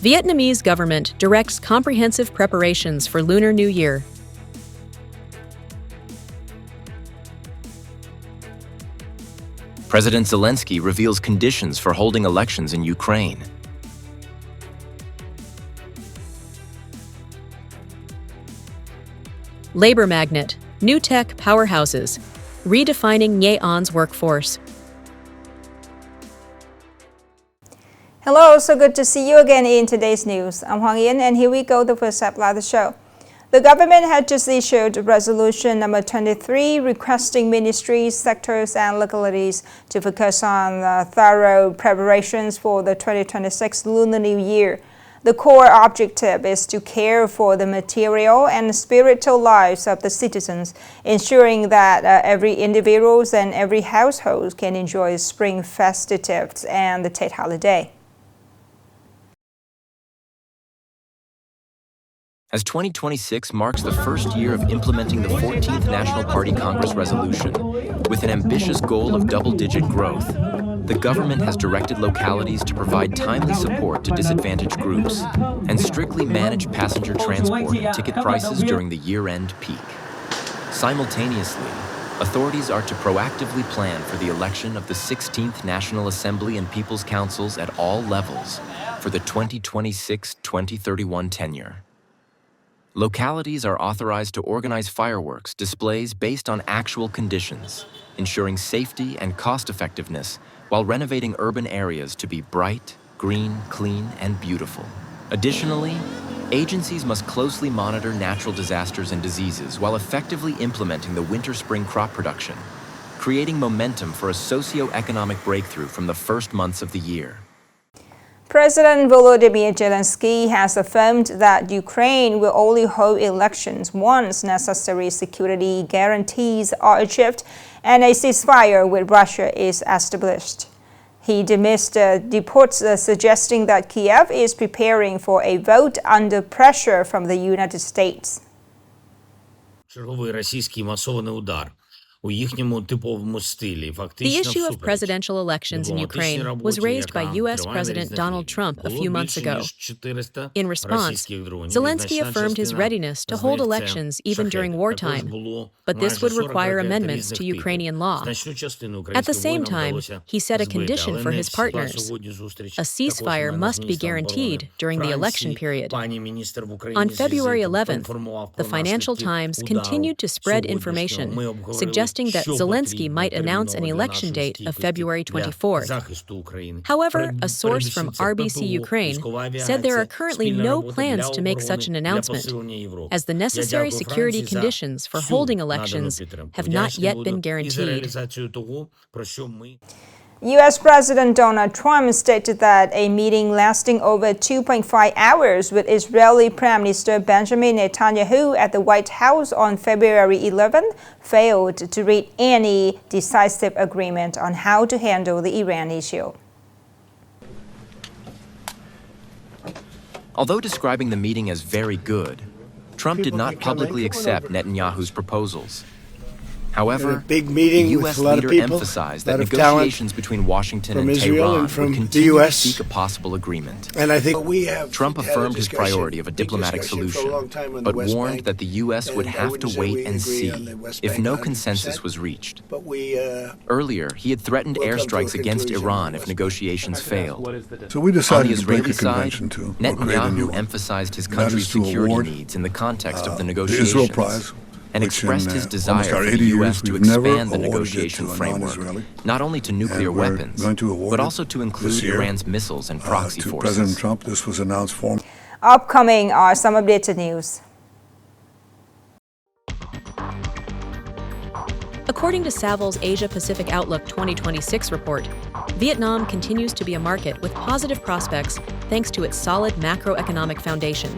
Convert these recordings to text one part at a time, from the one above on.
Vietnamese government directs comprehensive preparations for Lunar New Year. President Zelensky reveals conditions for holding elections in Ukraine. Labor magnet, new tech powerhouses, redefining Nghe An's workforce. Hello, so good to see you again in today's news. I'm Hoàng Yến, and here we go, the first half of the show. The government had just issued resolution number 23 requesting ministries, sectors, and localities to focus on thorough preparations for the 2026 Lunar New Year. The core objective is to care for the material and spiritual lives of the citizens, ensuring that every individual and every household can enjoy spring festivities and the Tet holiday. As 2026 marks the first year of implementing the 14th National Party Congress resolution, with an ambitious goal of double-digit growth, the government has directed localities to provide timely support to disadvantaged groups and strictly manage passenger transport and ticket prices during the year-end peak. Simultaneously, authorities are to proactively plan for the election of the 16th National Assembly and People's Councils at all levels for the 2026-2031 tenure. Localities are authorized to organize fireworks displays based on actual conditions, ensuring safety and cost-effectiveness while renovating urban areas to be bright, green, clean, and beautiful. Additionally, agencies must closely monitor natural disasters and diseases while effectively implementing the winter-spring crop production, creating momentum for a socio-economic breakthrough from the first months of the year. President Volodymyr Zelensky has affirmed that Ukraine will only hold elections once necessary security guarantees are achieved and a ceasefire with Russia is established. He dismissed reports suggesting that Kiev is preparing for a vote under pressure from the United States. Черговий російський масований удар у їхньому типовому стилі. The issue of presidential elections in Ukraine was raised by U.S. President Donald Trump a few months ago. In response, Zelensky affirmed his readiness to hold elections even during wartime, but this would require amendments to Ukrainian law. At the same time, he set a condition for his partners. A ceasefire must be guaranteed during the election period. On February 11th, the Financial Times continued to spread information suggesting that Zelensky might announce an election date of February 24th. However, a source from RBC Ukraine said there are currently no plans to make such an announcement, as the necessary security conditions for holding elections have not yet been guaranteed. U.S. President Donald Trump stated that a meeting lasting over 2.5 hours with Israeli Prime Minister Benjamin Netanyahu at the White House on February 11 failed to reach any decisive agreement on how to handle the Iran issue. Although describing the meeting as very good, Trump did not publicly accept Netanyahu's proposals. However, the U.S. leader emphasized that negotiations between Washington and Tehran would continue to seek a possible agreement. And I think Trump affirmed his priority of a diplomatic solution, but warned that the U.S. would have to wait and see if no consensus was reached. Earlier, he had threatened airstrikes against Iran if negotiations failed. So we decided On the to break Israeli a convention side, to upgrade a Netanyahu new one. emphasized his And that country's is to security award, needs in the context of the the Israel negotiations, Prize, and which expressed in his almost desire our for 80 the years U.S. to we've never expand the awarded it negotiation to a framework, non-Israeli. not only to nuclear And we're weapons, going to award but it also to this include year, Iran's missiles and proxy to forces. President Trump. This was announced formally. Upcoming are some updated news. According to Savills Asia Pacific Outlook 2026 report, Vietnam continues to be a market with positive prospects thanks to its solid macroeconomic foundation.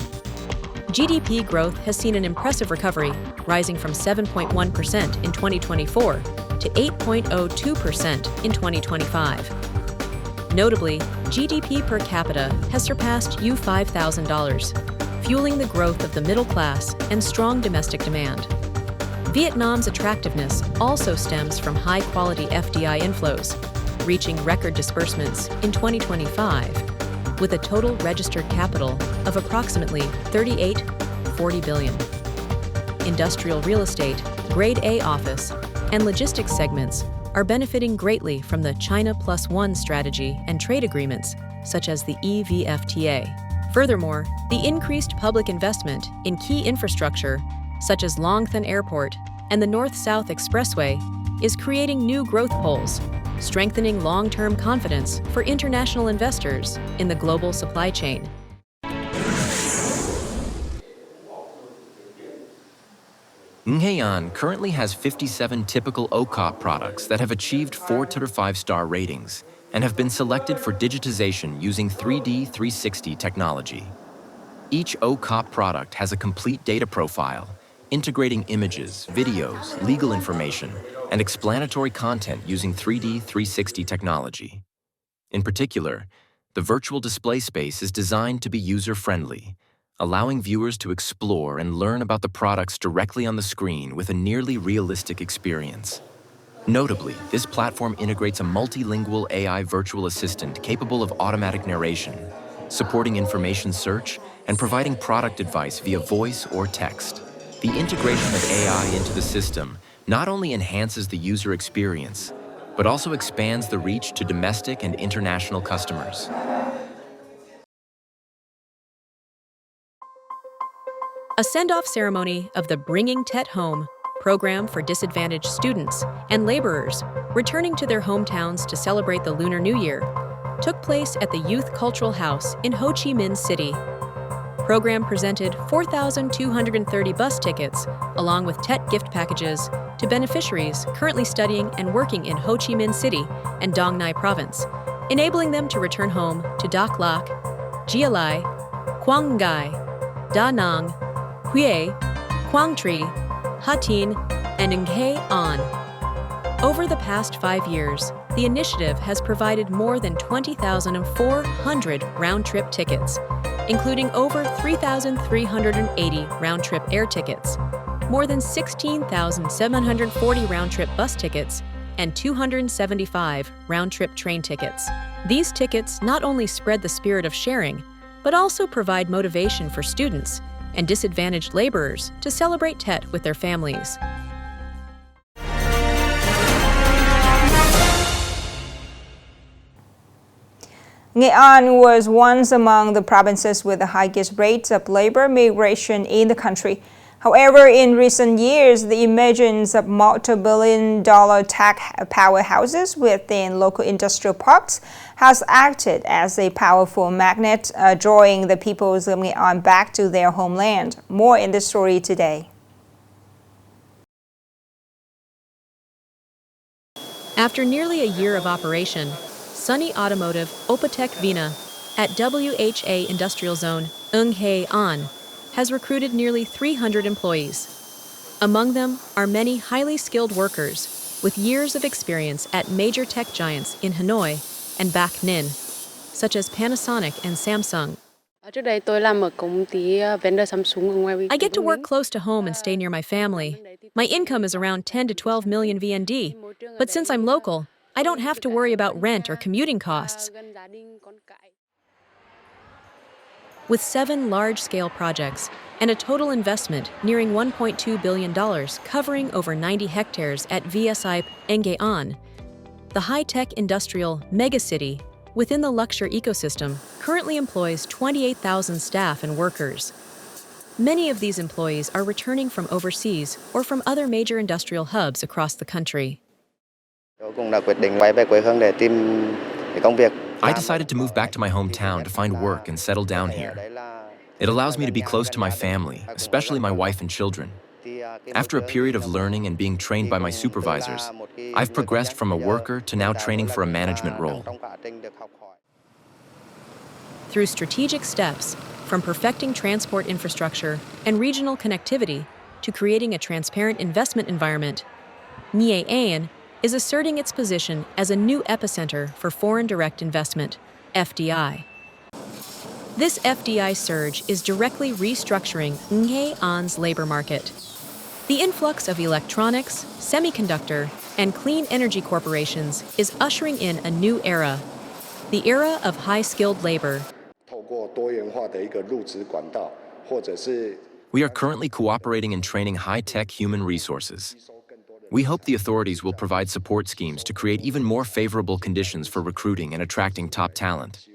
GDP growth has seen an impressive recovery, rising from 7.1% in 2024 to 8.02% in 2025. Notably, GDP per capita has surpassed $5,000, fueling the growth of the middle class and strong domestic demand. Vietnam's attractiveness also stems from high-quality FDI inflows, reaching record disbursements in 2025. with a total registered capital of approximately 40 billion. Industrial real estate, Grade A office, and logistics segments are benefiting greatly from the China Plus One strategy and trade agreements, such as the EVFTA. Furthermore, the increased public investment in key infrastructure, such as Longthan Airport and the North-South Expressway, is creating new growth poles, strengthening long-term confidence for international investors in the global supply chain. Nghe An currently has 57 typical OCOP products that have achieved 4 to 5-star ratings and have been selected for digitization using 3D 360 technology. Each OCOP product has a complete data profile, integrating images, videos, legal information, and explanatory content using 3D 360 technology. In particular, the virtual display space is designed to be user-friendly, allowing viewers to explore and learn about the products directly on the screen with a nearly realistic experience. Notably, this platform integrates a multilingual AI virtual assistant capable of automatic narration, supporting information search, and providing product advice via voice or text. The integration of AI into the system not only enhances the user experience, but also expands the reach to domestic and international customers. A send-off ceremony of the Bringing Tet Home program for disadvantaged students and laborers returning to their hometowns to celebrate the Lunar New Year took place at the Youth Cultural House in Ho Chi Minh City. Program presented 4,230 bus tickets along with Tet gift packages to beneficiaries currently studying and working in Ho Chi Minh City and Dong Nai Province, enabling them to return home to Dak Lak, Gia Lai, Quang Ngai, Da Nang, Hue, Quang Tri, Ha Tin, and Nghe An. Over the past 5 years, the initiative has provided more than 20,400 round-trip tickets, including over 3,380 round-trip air tickets, more than 16,740 round-trip bus tickets, and 275 round-trip train tickets. These tickets not only spread the spirit of sharing, but also provide motivation for students and disadvantaged laborers to celebrate Tet with their families. Nghệ An was once among the provinces with the highest rates of labor migration in the country. However, in recent years, the emergence of multi-billion-dollar tech powerhouses within local industrial parks has acted as a powerful magnet, drawing the peoples of Nghệ An back to their homeland. More in this story today. After nearly a year of operation, Sunny Automotive Opatech Vina at WHA Industrial Zone Nghe An has recruited nearly 300 employees. Among them are many highly skilled workers with years of experience at major tech giants in Hanoi and Bac Ninh, such as Panasonic and Samsung. I get to work close to home and stay near my family. My income is around 10 to 12 million VND, but since I'm local, I don't have to worry about rent or commuting costs. With 7 large-scale projects and a total investment nearing $1.2 billion covering over 90 hectares at VSI Nghe An, the high-tech industrial megacity within the luxury ecosystem currently employs 28,000 staff and workers. Many of these employees are returning from overseas or from other major industrial hubs across the country. I decided to move back to my hometown to find work and settle down here. It allows me to be close to my family, especially my wife and children. After a period of learning and being trained by my supervisors, I've progressed from a worker to now training for a management role. Through strategic steps, from perfecting transport infrastructure and regional connectivity to creating a transparent investment environment, Nghe An is asserting its position as a new epicenter for foreign direct investment, FDI. This FDI surge is directly restructuring Nghe An's labor market. The influx of electronics, semiconductor, and clean energy corporations is ushering in a new era, the era of high-skilled labor, We are currently cooperating in training high-tech human resources. We hope the authorities will provide support schemes to create even more favorable conditions for recruiting and attracting top talent.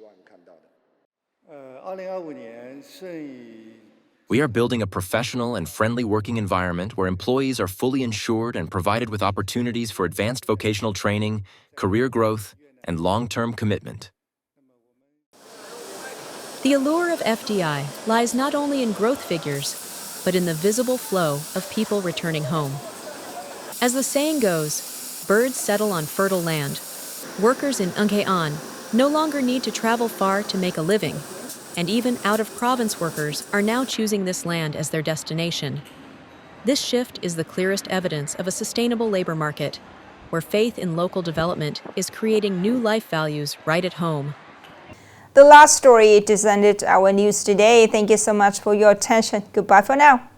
We are building a professional and friendly working environment where employees are fully insured and provided with opportunities for advanced vocational training, career growth, and long-term commitment. The allure of FDI lies not only in growth figures, but in the visible flow of people returning home. As the saying goes, birds settle on fertile land. Workers in Nghe An no longer need to travel far to make a living, and even out-of-province workers are now choosing this land as their destination. This shift is the clearest evidence of a sustainable labor market, where faith in local development is creating new life values right at home. The last story, it is ended our news today. Thank you so much for your attention. Goodbye for now.